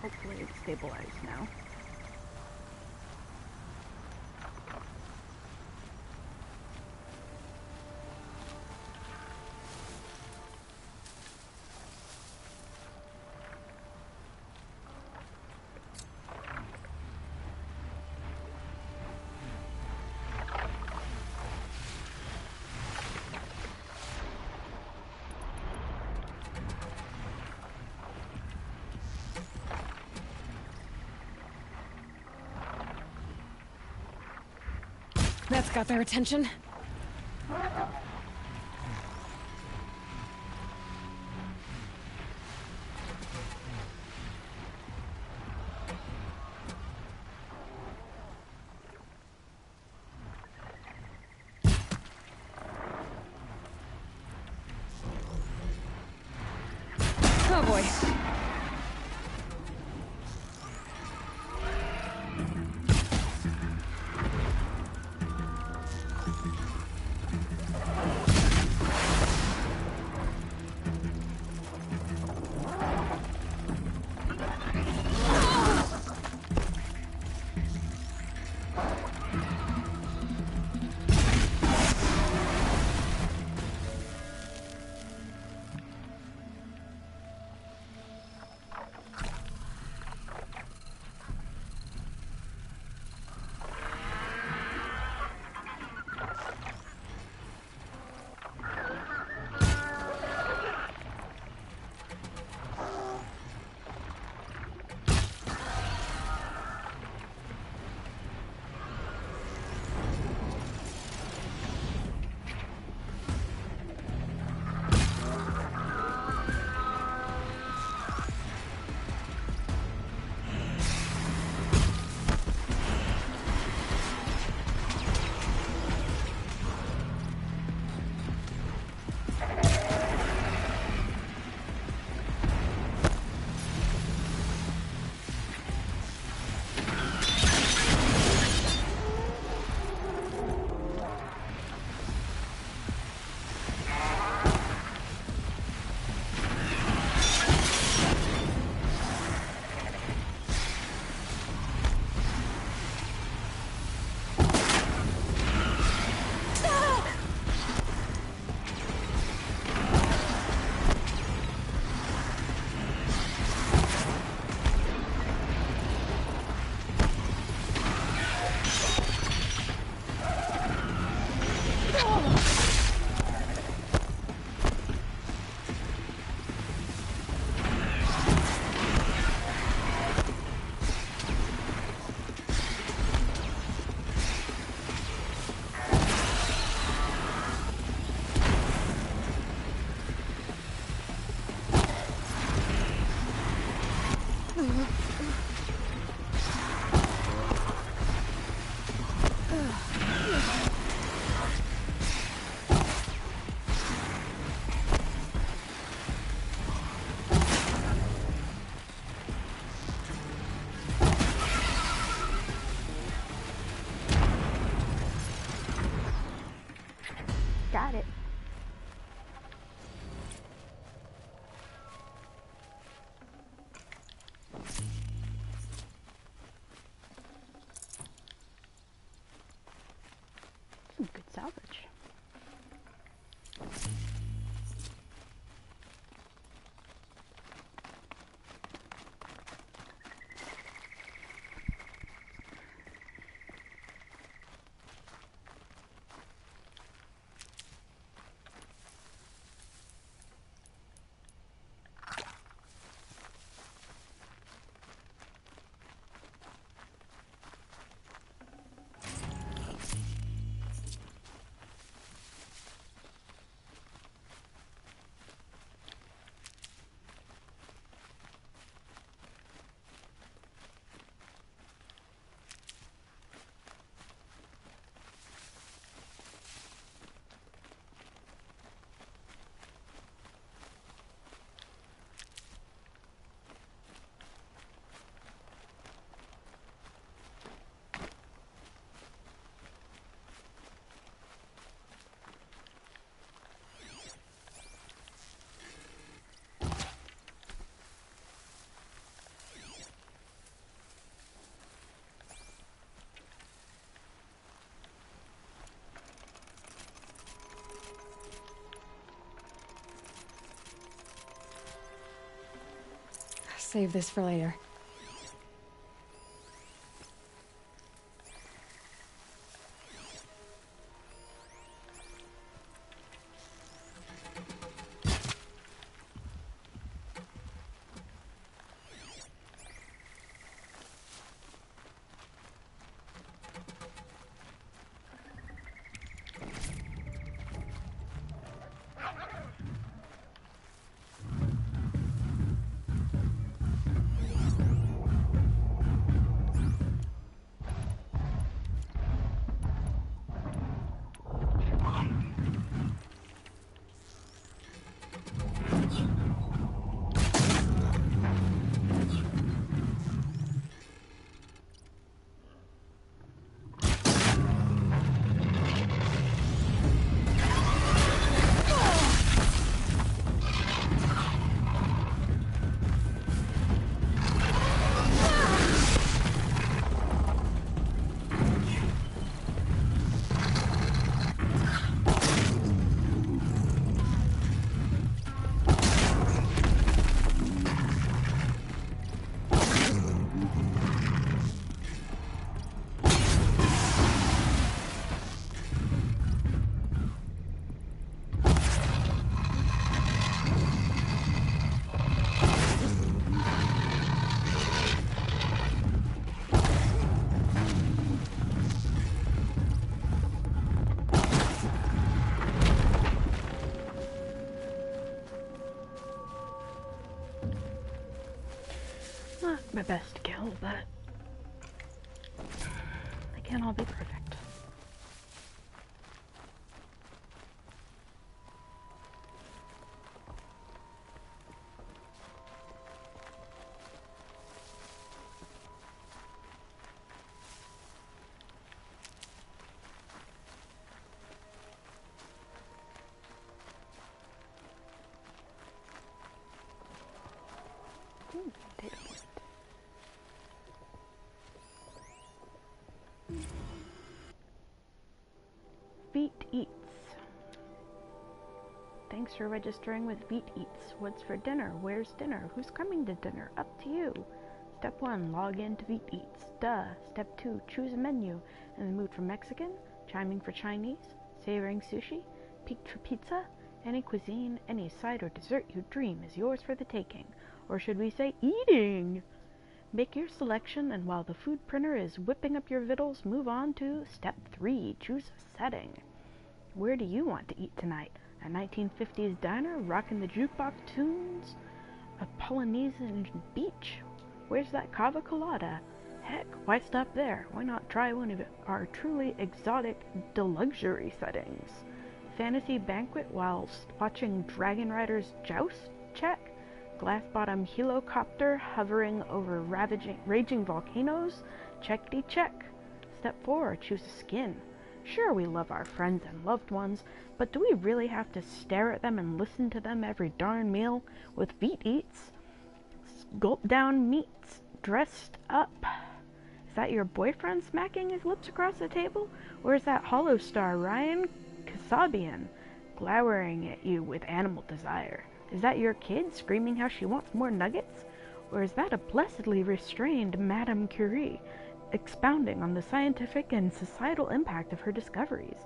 Hopefully it's stabilized now. That's got their attention. Oh boy. Got it. save this for later. Not my best kill, but they can't all be perfect. Data point. Veet Eats. Thanks for registering with Veet Eats. What's for dinner? Where's dinner? Who's coming to dinner? Up to you. Step 1, log in to Veet Eats. Duh. Step 2, choose a menu. In the mood for Mexican? Chiming for Chinese? Savoring sushi? Peaked for pizza? Any cuisine, any side or dessert you dream is yours for the taking. Or should we say eating? Make your selection, and while the food printer is whipping up your vittles, move on to Step 3, choose a setting. Where do you want to eat tonight? A 1950s diner, rocking the jukebox tunes? A Polynesian beach? Where's that cava colada? Heck, why stop there? Why not try one of our truly exotic deluxury settings? Fantasy banquet whilst watching Dragon Riders joust? Check. Glass-bottom helicopter hovering over raging volcanoes? Checkity check. Step 4, choose a skin. Sure, we love our friends and loved ones, but do we really have to stare at them and listen to them every darn meal? With Veet Eats, gulp down meats dressed up. Is that your boyfriend smacking his lips across the table? Or is that Hollow Star Ryan Kasabian glowering at you with animal desire? Is that your kid screaming how she wants more nuggets? Or is that a blessedly restrained Madame Curie expounding on the scientific and societal impact of her discoveries?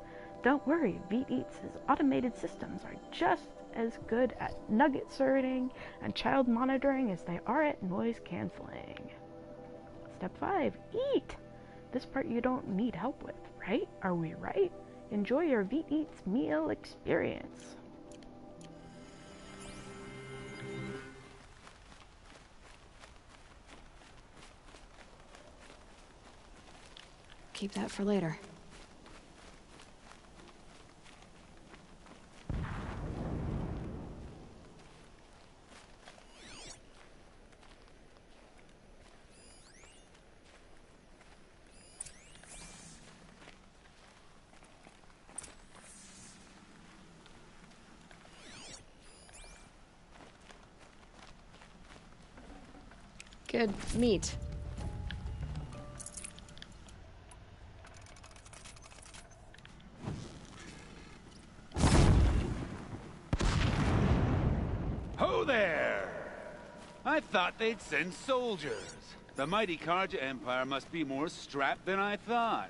Don't worry, Veet Eats' automated systems are just as good at nugget sorting and child monitoring as they are at noise canceling. Step 5, eat! This part you don't need help with, right? Are we right? Enjoy your Veet Eats meal experience. Keep that for later. Good meat. Ho there! I thought they'd send soldiers. The mighty Carja Empire must be more strapped than I thought.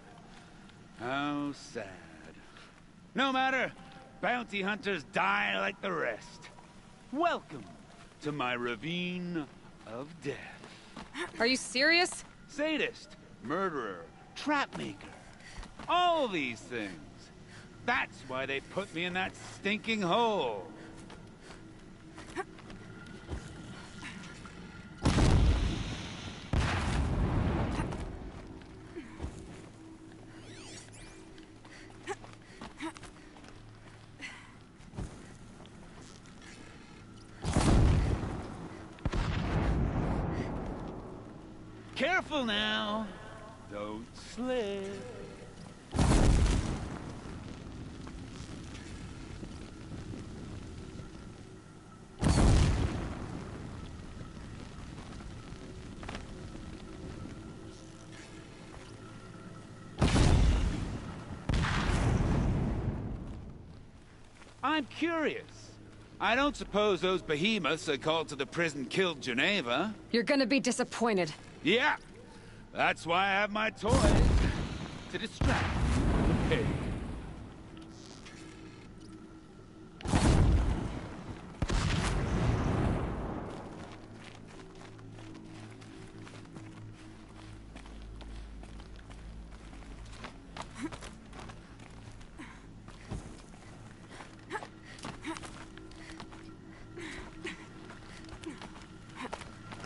How sad. No matter. Bounty hunters die like the rest. Welcome to my ravine of death. Are you serious? Sadist, murderer, trapmaker. All these things. That's why they put me in that stinking hole. Careful now. Don't slip. I'm curious. I don't suppose those behemoths that called to the prison killed Geneva. You're gonna be disappointed. Yeah, that's why I have my toys. To distract the pig.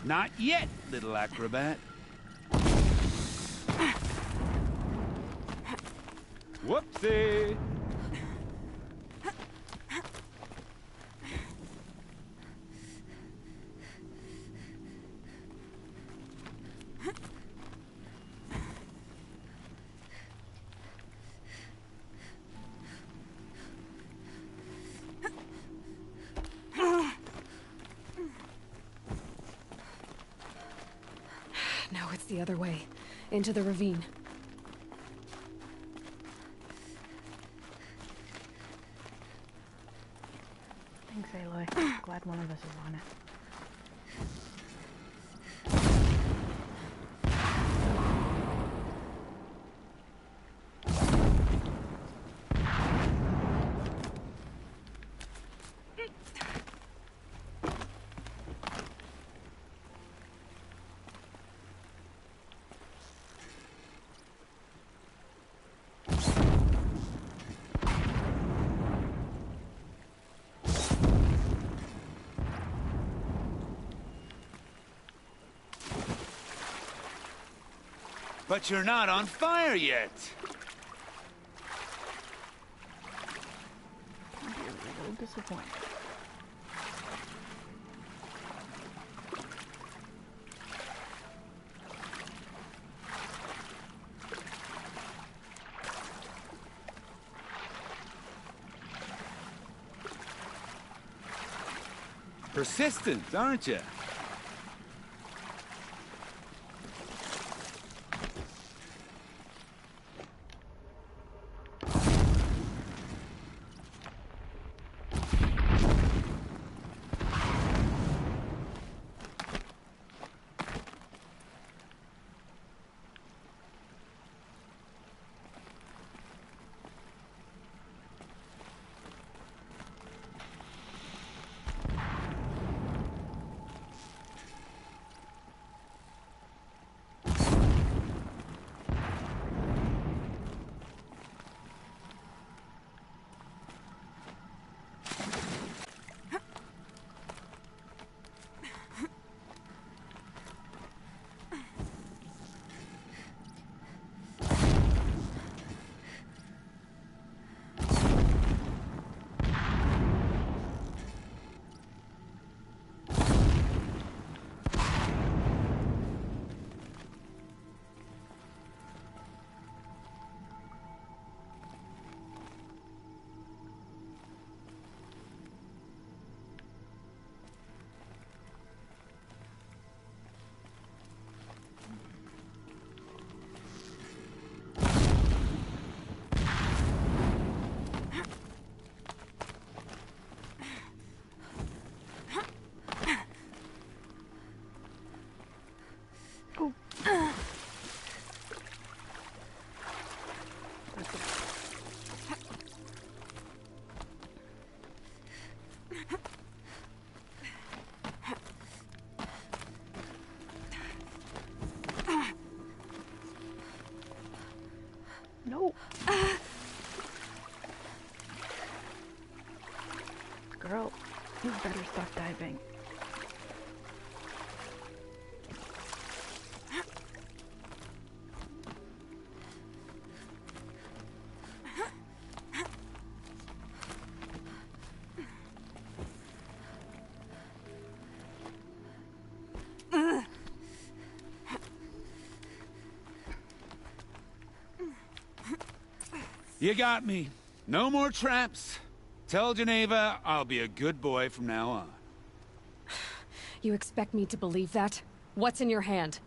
Not yet, little acrobat. Whoopsie! No, it's the other way. Into the ravine. Thanks, Aloy. Glad one of us is on it. But you're not on fire yet. I'd be a little disappointed. Persistent, aren't you? No. Girl, you better stop diving. You got me. No more traps. Tell Geneva I'll be a good boy from now on. You expect me to believe that? What's in your hand?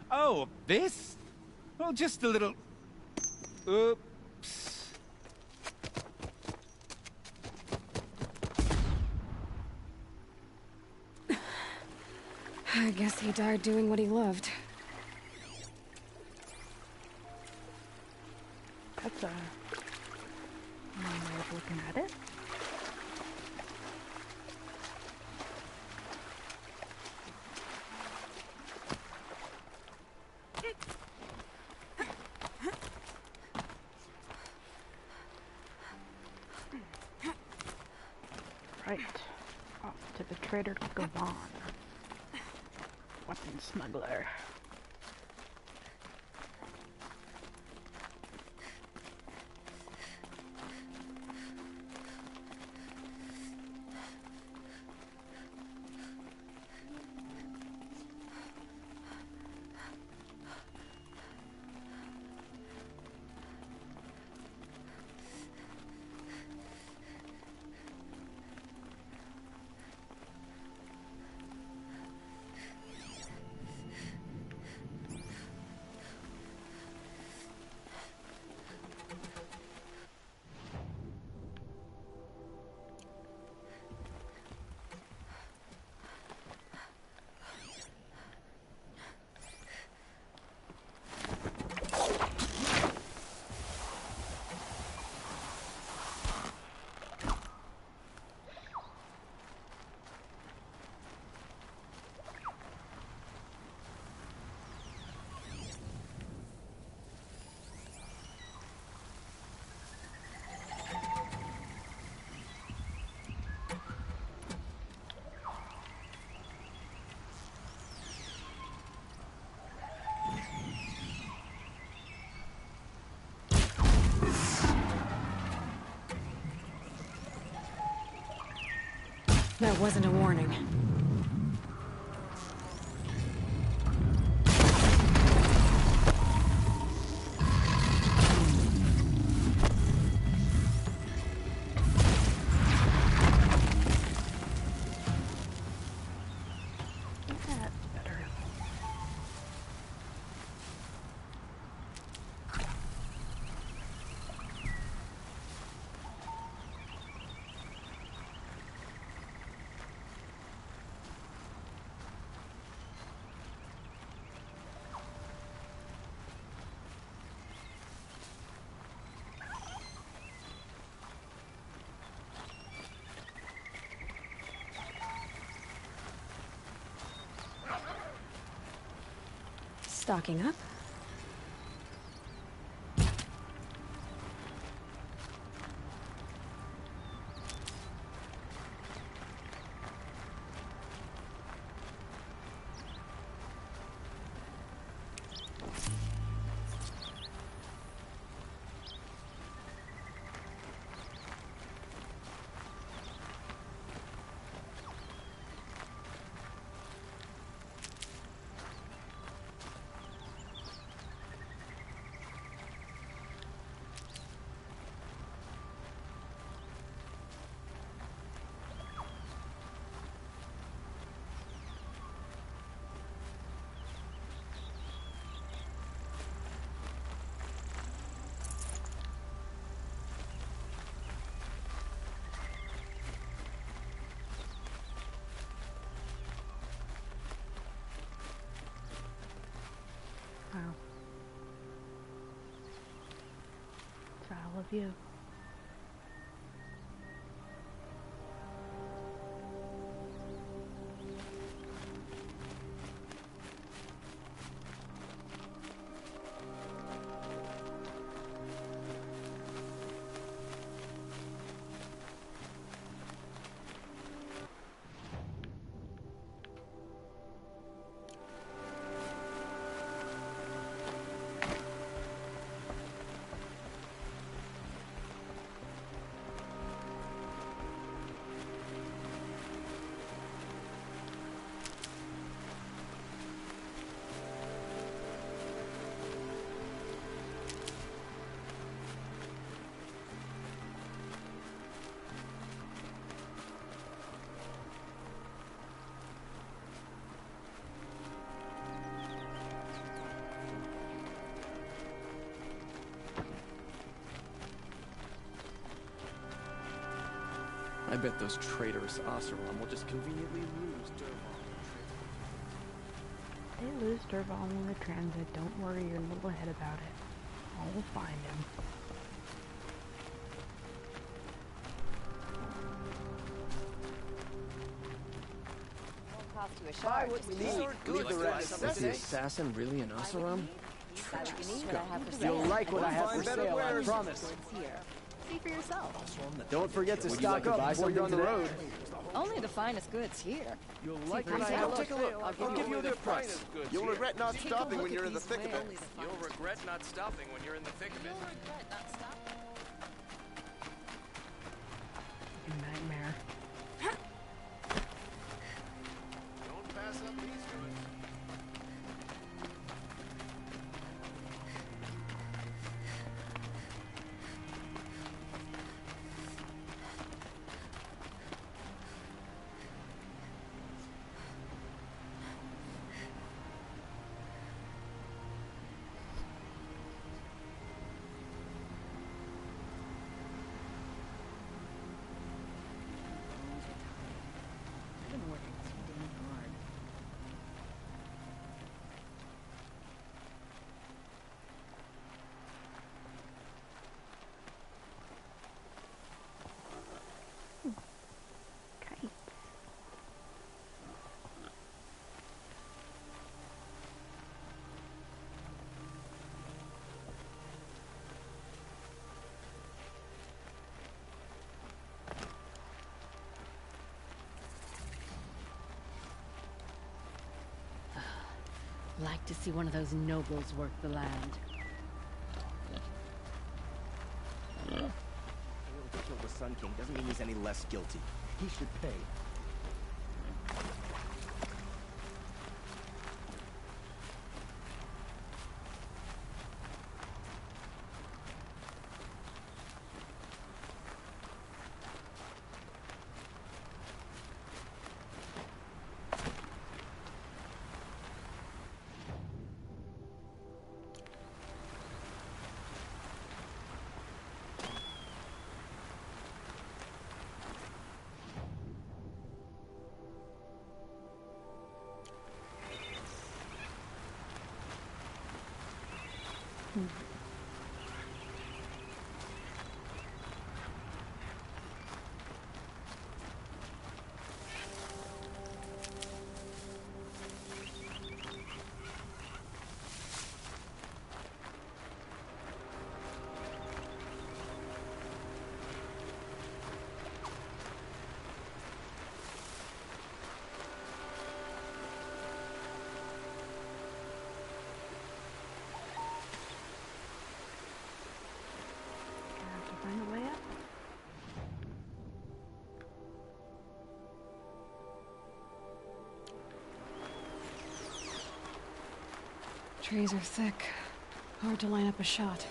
Oh, this? Well, just a little... Oops. I guess he died doing what he loved. That's a one way of looking at it. Right, off to the Trader Gavan, weapon smuggler. That wasn't a warning. That's better. Stocking up. Wow. To all of you. bet those traitorous Oseram will just conveniently lose Dervahl. They lose Dervahl in the transit. Don't worry your little head about it. I'll find him. Cost you a shard. What we need, leave the rest. Is the assassin really an Oseram? You'll like what I have for sale, I promise. Here. See for yourself. Don't forget to stock up before you're on the road. Only the finest goods here. You'll like what I have. Take a look. I'll give you a good price. You'll regret not stopping when you're in the thick of it. You'll regret not stopping when you're in the thick of it. Nightmare. Don't pass up these goods. Kites. Like to see one of those nobles work the land. Failing to kill the Sun King doesn't mean he's any less guilty. He should pay. Find a way up. Trees are thick. Hard to line up a shot.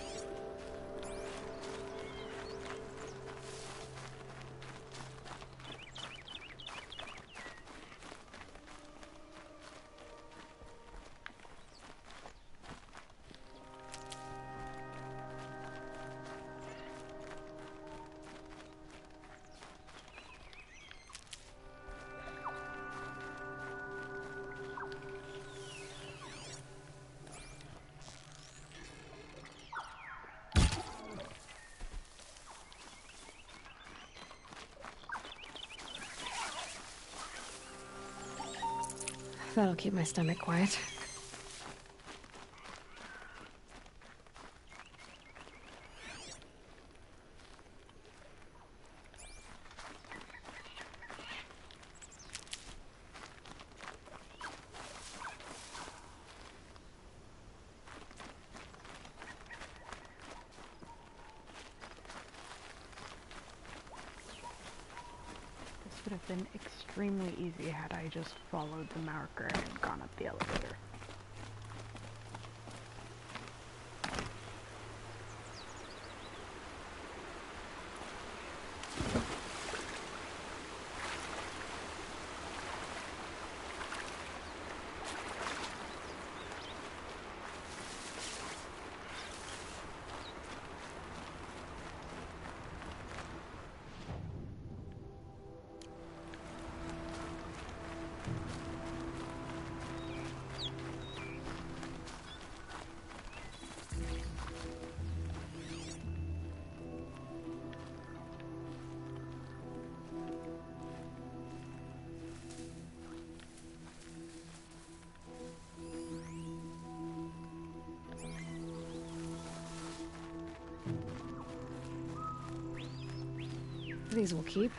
That'll keep my stomach quiet. This would have been extremely easy had I just followed the marker and gone up the elevator. these will keep.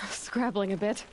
Scrabbling a bit.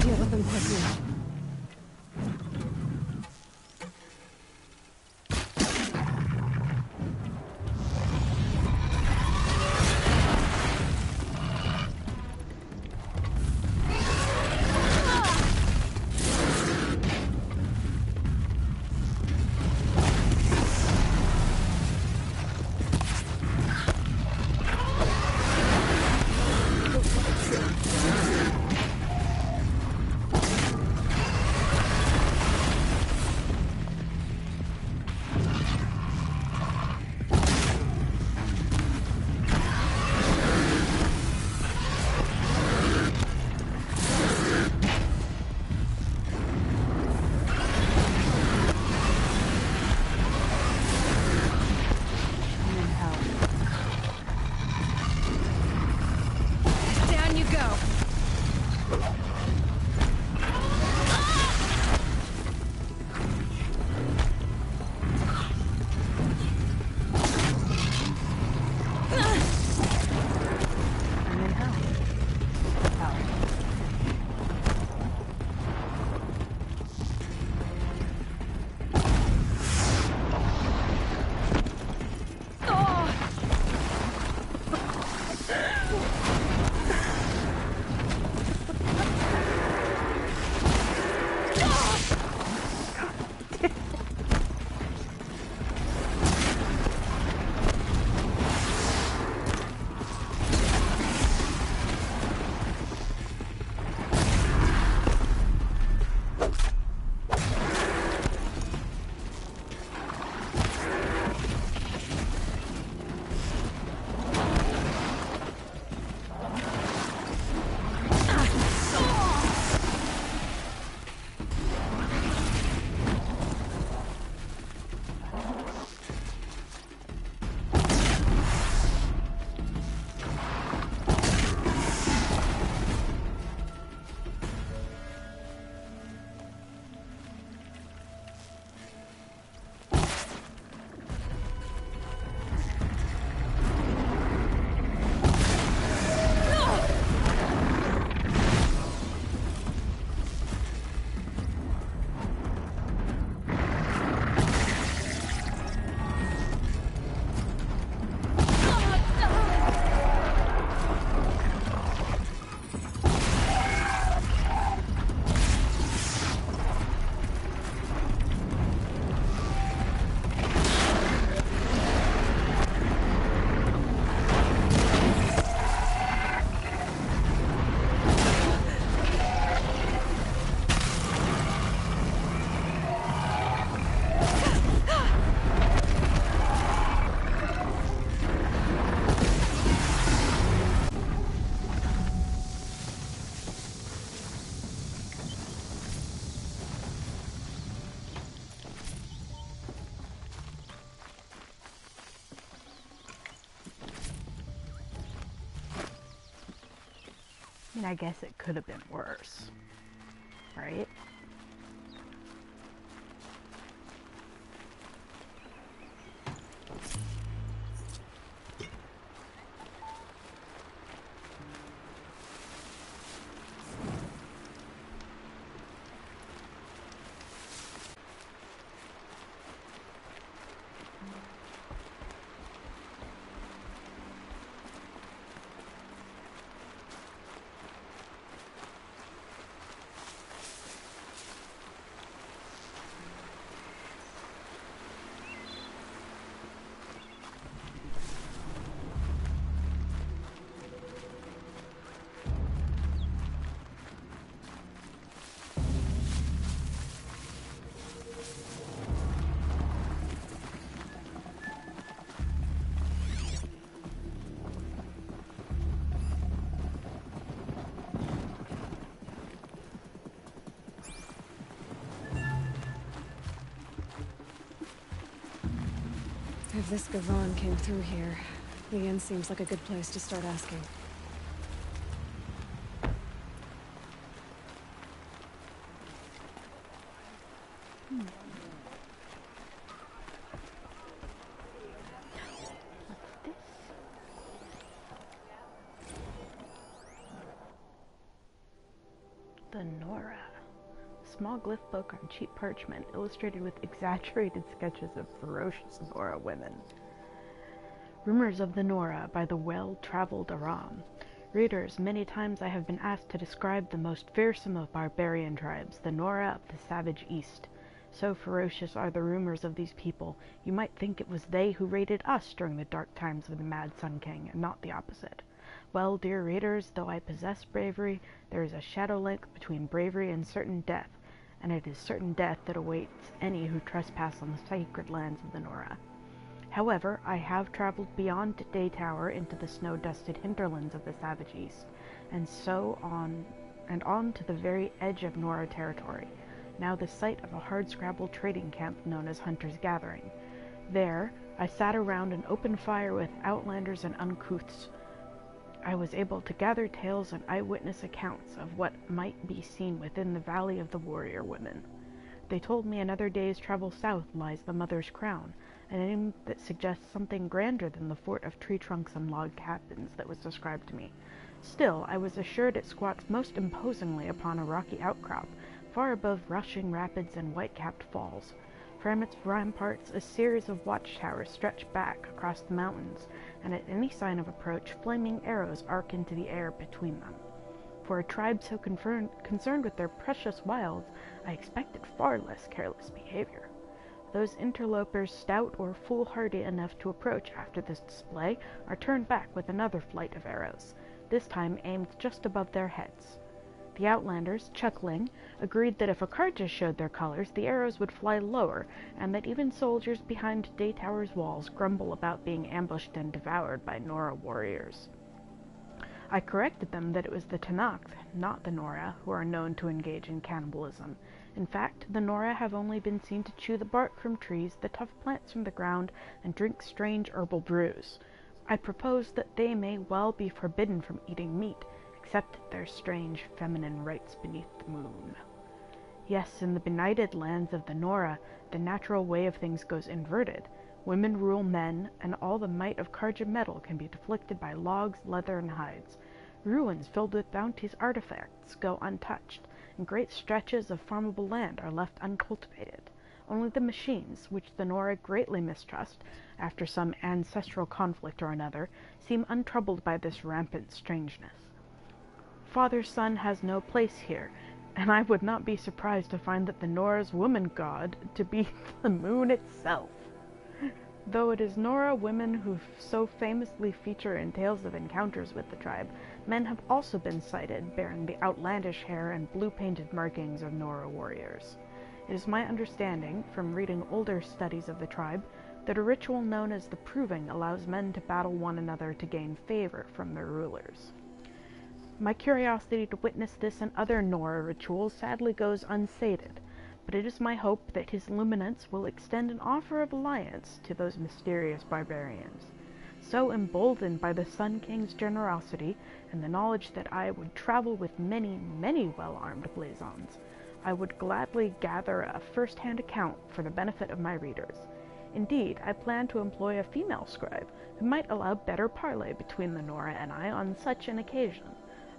Deal with them quickly. I guess it could have been worse, right? If this Gavon came through here, the inn seems like a good place to start asking. The Nora. Small glyph book on cheap parchment, illustrated with exaggerated sketches of ferocious Nora women. Rumors of the Nora by the well-traveled Aram. Readers, many times I have been asked to describe the most fearsome of barbarian tribes, the Nora of the savage East. So ferocious are the rumors of these people, you might think it was they who raided us during the dark times of the Mad Sun King, and not the opposite. Well, dear readers, though I possess bravery, there is a shadow length between bravery and certain death, and it is certain death that awaits any who trespass on the sacred lands of the Nora. However, I have traveled beyond Daytower into the snow-dusted hinterlands of the savage East, and so on to the very edge of Nora territory, now the site of a hard-scrabble trading camp known as Hunter's Gathering. There, I sat around an open fire with outlanders and uncouths. I was able to gather tales and eyewitness accounts of what might be seen within the Valley of the Warrior Women. They told me another day's travel south lies the Mother's Crown, a name that suggests something grander than the fort of tree trunks and log cabins that was described to me. Still, I was assured it squats most imposingly upon a rocky outcrop, far above rushing rapids and white-capped falls. From its ramparts, a series of watchtowers stretch back across the mountains, and at any sign of approach, flaming arrows arc into the air between them. For a tribe so concerned with their precious wilds, I expected far less careless behavior. Those interlopers, stout or foolhardy enough to approach after this display, are turned back with another flight of arrows, this time aimed just above their heads. The Outlanders, chuckling, agreed that if a Carja showed their colors, the arrows would fly lower, and that even soldiers behind Daytower's walls grumble about being ambushed and devoured by Nora warriors. I corrected them that it was the Tenakth, not the Nora, who are known to engage in cannibalism. In fact, the Nora have only been seen to chew the bark from trees, the tough plants from the ground, and drink strange herbal brews. I proposed that they may well be forbidden from eating meat, except at their strange feminine rites beneath the moon. Yes, in the benighted lands of the Nora, the natural way of things goes inverted. Women rule men, and all the might of Carja metal can be deflected by logs, leather, and hides. Ruins filled with bounties artifacts go untouched, and great stretches of farmable land are left uncultivated. Only the machines, which the Nora greatly mistrust, after some ancestral conflict or another, seem untroubled by this rampant strangeness. Father-son has no place here, and I would not be surprised to find that the Nora's woman god to be the moon itself. Though it is Nora women who so famously feature in tales of encounters with the tribe, men have also been sighted bearing the outlandish hair and blue-painted markings of Nora warriors. It is my understanding, from reading older studies of the tribe, that a ritual known as the Proving allows men to battle one another to gain favor from their rulers. My curiosity to witness this and other Nora rituals sadly goes unsated, but it is my hope that His Luminance will extend an offer of alliance to those mysterious barbarians. So emboldened by the Sun King's generosity and the knowledge that I would travel with many, many well-armed blazons, I would gladly gather a first-hand account for the benefit of my readers. Indeed, I plan to employ a female scribe who might allow better parley between the Nora and I on such an occasion.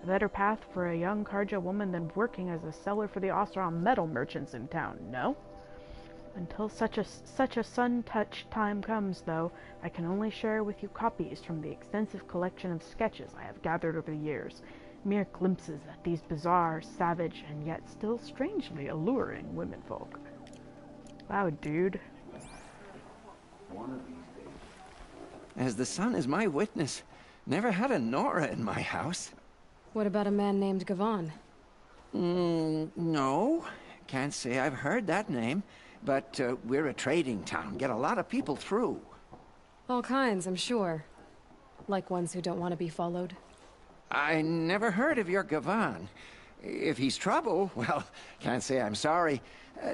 A better path for a young Karja woman than working as a seller for the Oseram metal merchants in town, no? Until such a sun-touched time comes, though, I can only share with you copies from the extensive collection of sketches I have gathered over the years, mere glimpses at these bizarre, savage, and yet still strangely alluring womenfolk. Wow, dude. As the sun is my witness, never had a Nora in my house. What about a man named Gavan? No. Can't say I've heard that name. But we're a trading town. Get a lot of people through. All kinds, I'm sure. Like ones who don't want to be followed. I never heard of your Gavan. If he's trouble, well, can't say I'm sorry.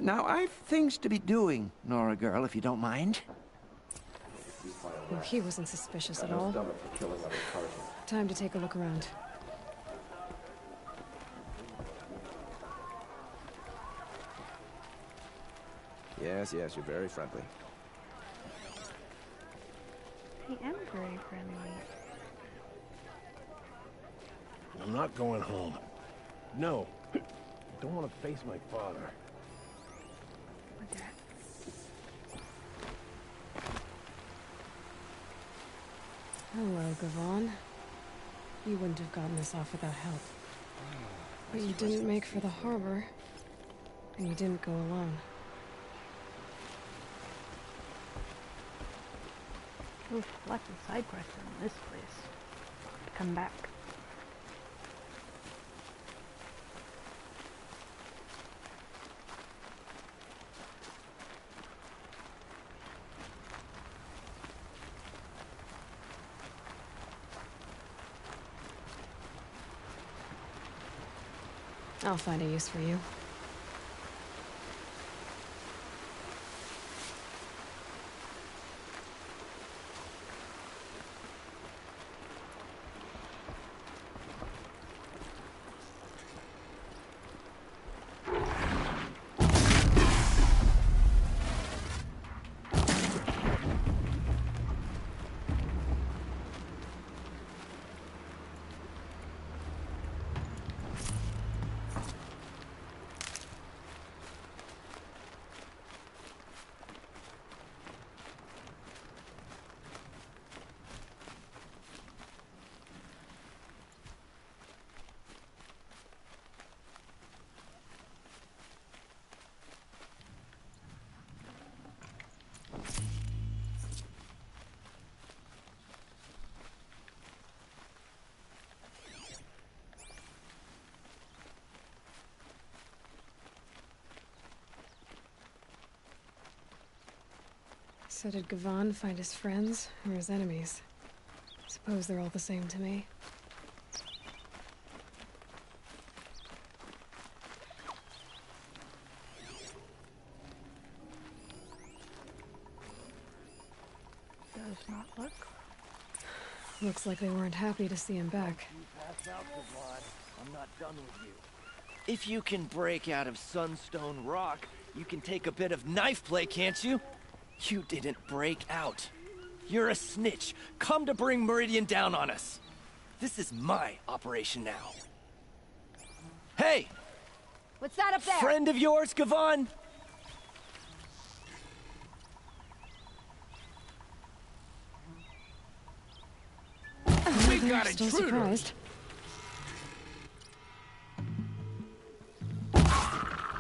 Now, I've things to be doing, Nora girl, if you don't mind. Oh, he wasn't suspicious at all. Time to take a look around. Yes, yes, you're very friendly. I am very friendly. I'm not going home. No. I don't want to face my father. Okay. Hello, Gavan. You wouldn't have gotten this off without help. But you didn't make for the harbor. And you didn't go alone. Oof, lots of side quests in this place. Come back. I'll find a use for you. So did Gavan find his friends or his enemies? Suppose they're all the same to me. Does not look. Looks like they weren't happy to see him back. I'm not done with you. If you can break out of Sunstone Rock, you can take a bit of knife play, can't you? You didn't break out. You're a snitch, come to bring Meridian down on us. This is my operation now. Hey! What's that up there? Friend of yours, Gavan? We got Still intruders! surprised.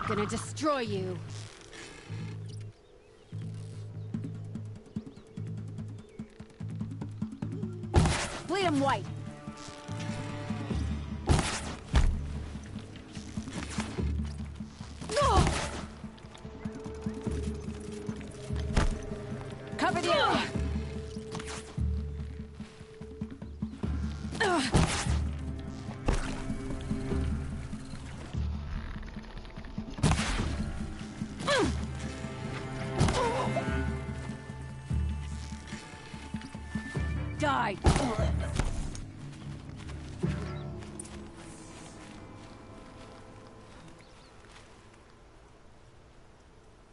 Gonna destroy you. Bleed 'em white. Cover the area. died.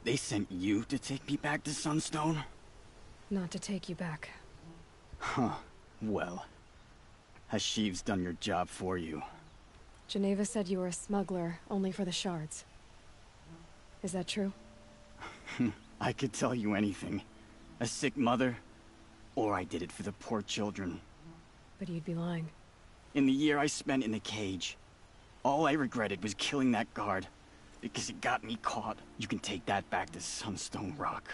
They sent you to take me back to Sunstone? Not to take you back. Huh. Well, Hashiv's done your job for you. Geneva said you were a smuggler, only for the shards. Is that true? I could tell you anything. A sick mother, or I did it for the poor children. But you'd be lying. In the year I spent in the cage, all I regretted was killing that guard. Because it got me caught. You can take that back to Sunstone Rock.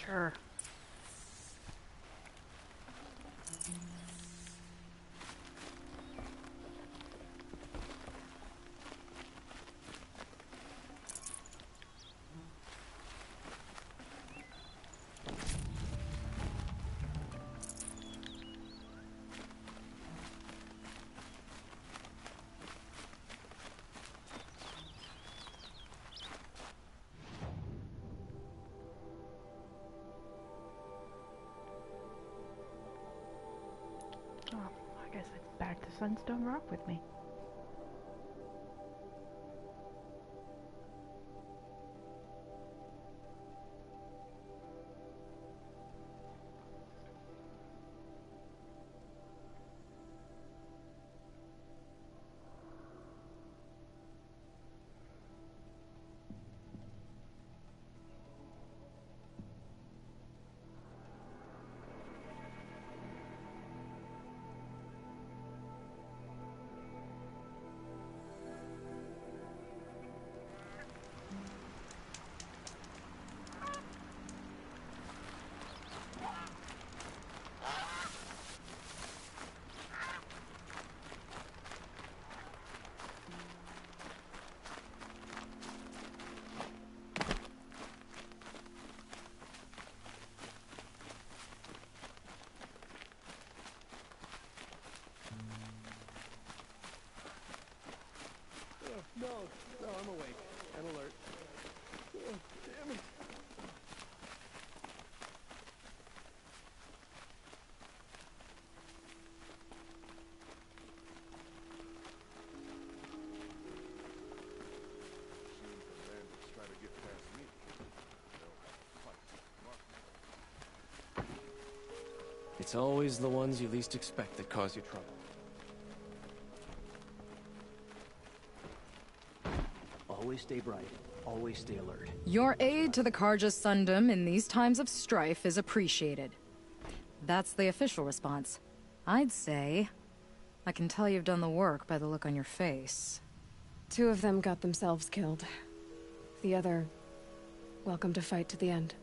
Sure. Oh, I guess it's back to Sunstone Rock with me. No, I'm awake and alert. Oh, damn it. Try to get past me. It's always the ones you least expect that cause you trouble. Always stay bright. Always stay alert. Your aid to the Carja Sundom in these times of strife is appreciated. That's the official response. I'd say... I can tell you've done the work by the look on your face. 2 of them got themselves killed. The other... welcome to fight to the end.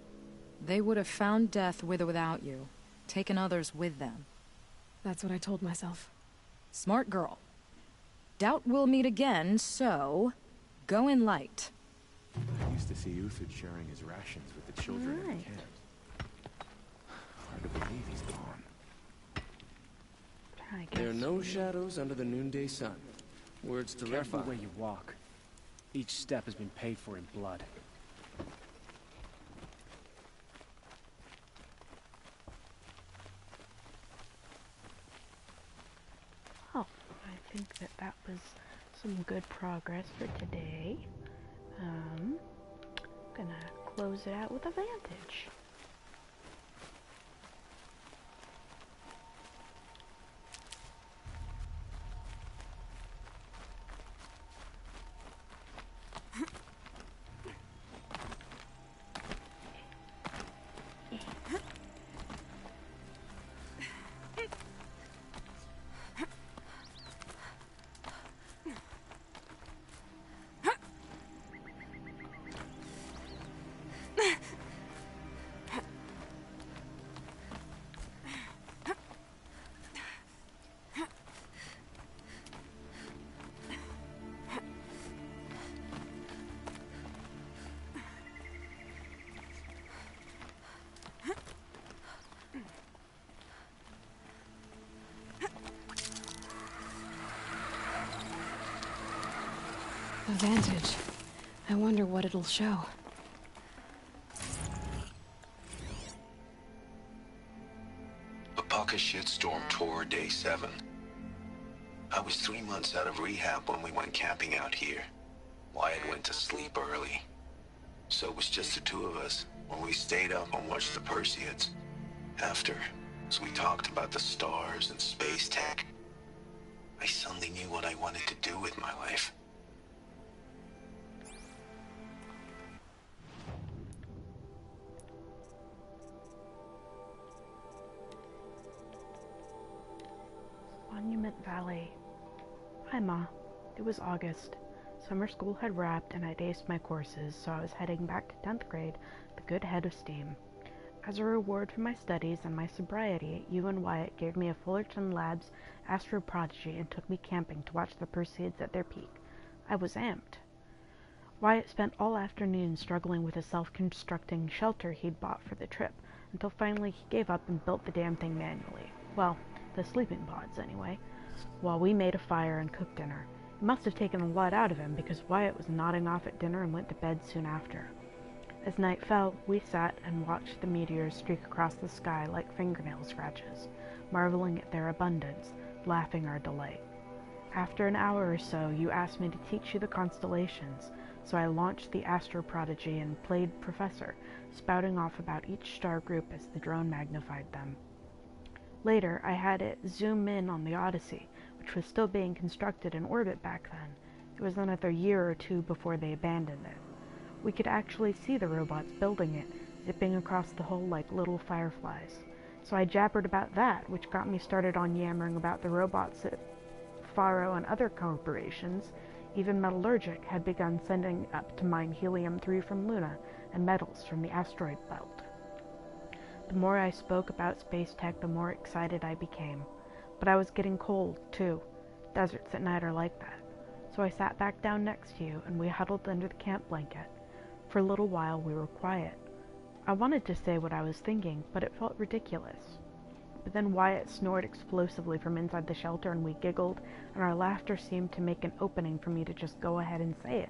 They would have found death with or without you. Taken others with them. That's what I told myself. Smart girl. Doubt we'll meet again, so... go in light. I used to see Uthid sharing his rations with the children in the camp. Hard to believe he's gone. There are no shadows under the noonday sun. Words to live by. Careful where you walk. Each step has been paid for in blood. Oh, I think that was some good progress for today. Gonna close it out with a vantage. A vantage. I wonder what it'll show. like a shitstorm tore day 7. I was 3 months out of rehab when we went camping out here. Wyatt went to sleep early. So it was just the two of us when we stayed up and watched the Perseids. After, as we talked about the stars and space tech, I suddenly knew what I wanted to do with my life. Monument Valley. Hi, Ma. It was August. Summer school had wrapped and I'd aced my courses, so I was heading back to 10th grade, the good head of steam. As a reward for my studies and my sobriety, you and Wyatt gave me a Fullerton Labs Astro Prodigy and took me camping to watch the Perseids at their peak. I was amped. Wyatt spent all afternoon struggling with a self-constructing shelter he'd bought for the trip, until finally he gave up and built the damn thing manually. Well, the sleeping pods, anyway, while we made a fire and cooked dinner. It must have taken a lot out of him, because Wyatt was nodding off at dinner and went to bed soon after. As night fell, we sat and watched the meteors streak across the sky like fingernail scratches, marveling at their abundance, laughing our delight. After an hour or so, you asked me to teach you the constellations, so I launched the Astro Prodigy and played Professor, spouting off about each star group as the drone magnified them. Later, I had it zoom in on the Odyssey, which was still being constructed in orbit back then. It was another year or two before they abandoned it. We could actually see the robots building it, zipping across the hull like little fireflies. So I jabbered about that, which got me started on yammering about the robots at Faro and other corporations. Even Metallurgic had begun sending up to mine helium-3 from Luna and metals from the asteroid belt. The more I spoke about space tech, the more excited I became. But I was getting cold, too. Deserts at night are like that. So I sat back down next to you, and we huddled under the camp blanket. For a little while, we were quiet. I wanted to say what I was thinking, but it felt ridiculous. But then Wyatt snored explosively from inside the shelter, and we giggled, and our laughter seemed to make an opening for me to just go ahead and say it.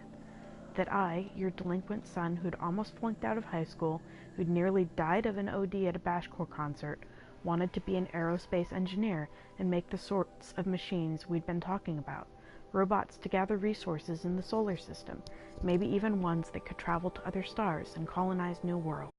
That I, your delinquent son who'd almost flunked out of high school, who'd nearly died of an OD at a Bashcore concert, wanted to be an aerospace engineer and make the sorts of machines we'd been talking about. Robots to gather resources in the solar system, maybe even ones that could travel to other stars and colonize new worlds.